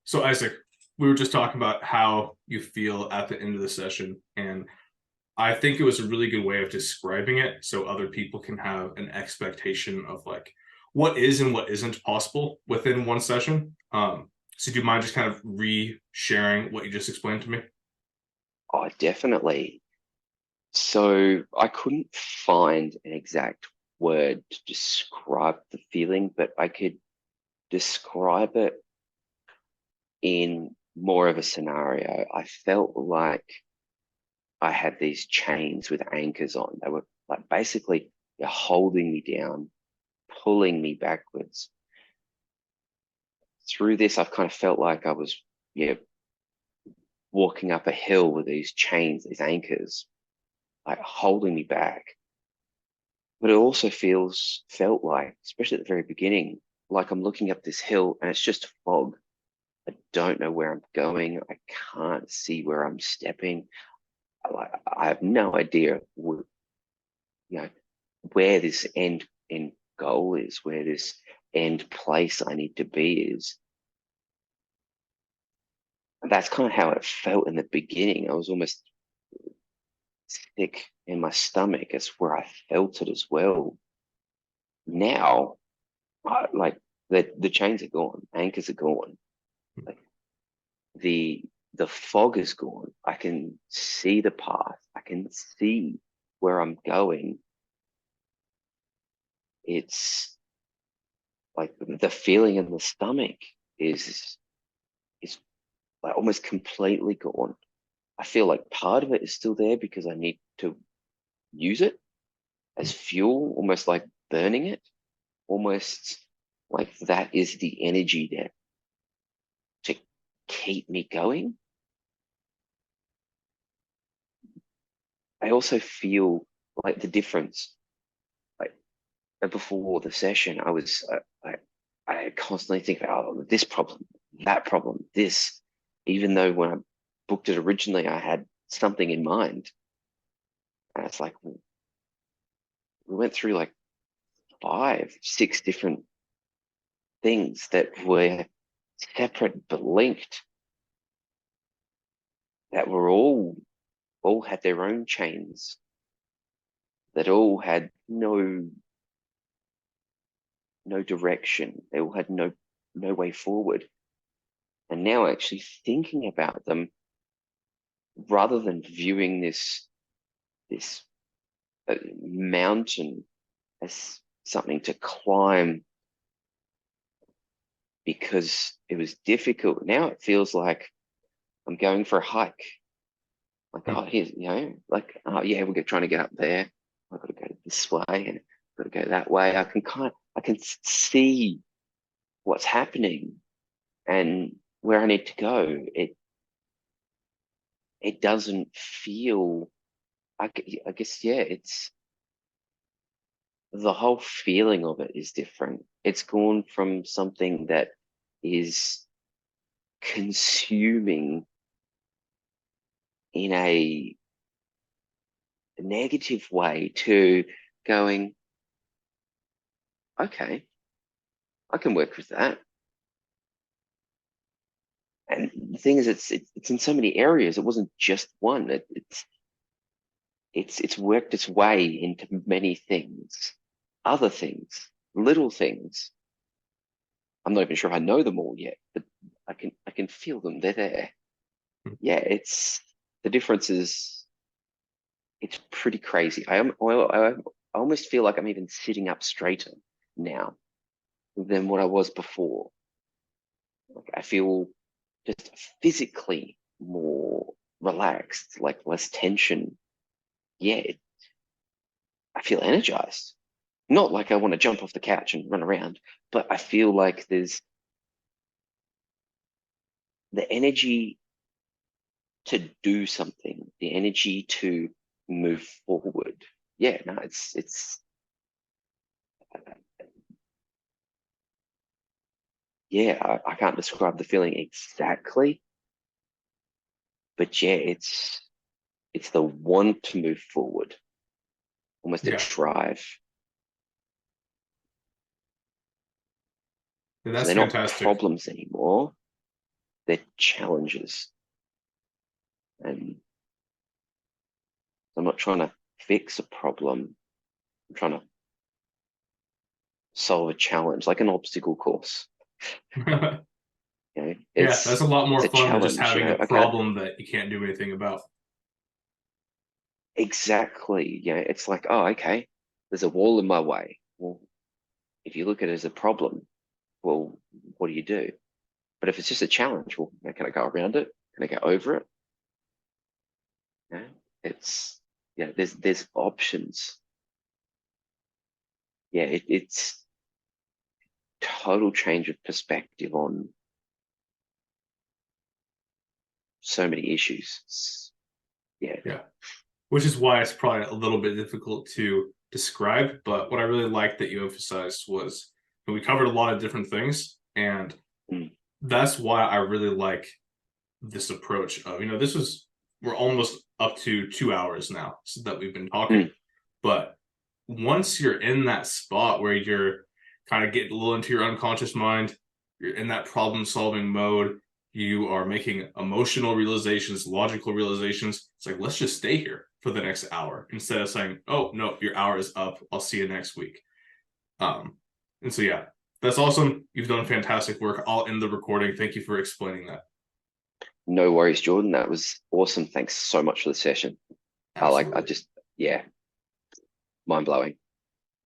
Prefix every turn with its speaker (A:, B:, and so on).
A: So Isaac, we were just talking about how you feel at the end of the session, and I think it was a really good way of describing it so other people can have an expectation of like what is and what isn't possible within one session. So do you mind just kind of re-sharing what you just explained to me?
B: Oh, definitely. So I couldn't find an exact word to describe the feeling, but I could describe it in more of a scenario. I felt like I had these chains with anchors on. They were like basically they're holding me down, pulling me backwards. Through this, I've kind of felt like I was, yeah, walking up a hill with these chains, these anchors, like holding me back. But it also felt like, especially at the very beginning, like I'm looking up this hill and it's just fog. I don't know where I'm going. I can't see where I'm stepping. I have no idea, you know, where this end goal is, where this end place I need to be is. And that's kind of how it felt in the beginning. I was almost sick in my stomach. It's where I felt it as well. Now, like the chains are gone, anchors are gone. Like the the fog is gone. I can see the path. I can see where I'm going. It's like the feeling in the stomach is like almost completely gone. I feel like part of it is still there because I need to use it as fuel, almost like burning it, almost like that is the energy there to keep me going. I also feel like the difference, like before the session, I constantly think about this problem, that problem, this, even though when I booked it originally, I had something in mind. And it's like we went through like five, six different things that were separate but linked, that were all had their own chains, that all had no direction. They all had no way forward. And now actually thinking about them, rather than viewing this mountain as something to climb because it was difficult, now it feels like I'm going for a hike. Like, oh, here's, like, oh yeah, trying to get up there. I've got to go this way and I've got to go that way. I can see what's happening and where I need to go. It doesn't feel, I guess, yeah, it's the whole feeling of it is different. It's gone from something that is consuming in a negative way to going, okay, I can work with that. And the thing is, it's in so many areas. It wasn't just one. It's worked its way into many things, other things, little things. I'm not even sure I know them all yet, but I can feel them. They're there. Yeah, it's the difference is it's pretty crazy. I almost feel like I'm even sitting up straighter now than what I was before. Like I feel just physically more relaxed, like less tension. Yeah, I feel energized. Not like I want to jump off the couch and run around, but I feel like there's the energy to do something, the energy to move forward. Yeah, no, it's yeah, I can't describe the feeling exactly, but yeah, it's the want to move forward, almost a
A: Yeah,
B: drive.
A: and
B: So
A: that's
B: they're not
A: fantastic.
B: problems anymore. they're challenges. And I'm not trying to fix a problem. I'm trying to solve a challenge, like an obstacle course. You know,
A: Yeah, that's a lot
B: it's
A: more
B: a
A: fun than just
B: challenge. You
A: having
B: know,
A: a
B: okay,
A: problem that you can't do anything about.
B: exactly. You know, it's like, oh, okay, there's a wall in my way. Well, if you look at it as a problem, well, what do you do? But if it's just a challenge, well, can I go around it? Can I get over it? Yeah, it's yeah. There's options. Yeah, it's total change of perspective on so many issues. Yeah.
A: Yeah. Which is why it's probably a little bit difficult to describe. But what I really liked that you emphasized was that we covered a lot of different things. And
B: Mm,
A: that's why I really like this approach of, we're almost up to 2 hours now that we've been talking.
B: mm,
A: But once you're in that spot where you're kind of getting a little into your unconscious mind, you're in that problem solving mode, you are making emotional realizations, logical realizations. It's like, let's just stay here for the next hour instead of saying, oh, no, your hour is up. I'll see you next week. Um, and so, yeah, that's awesome. You've done fantastic work. I'll end the recording. Thank you for explaining that.
B: no worries, Jordan. That was awesome. Thanks so much for the session. I
A: Absolutely.
B: just, yeah, mind blowing.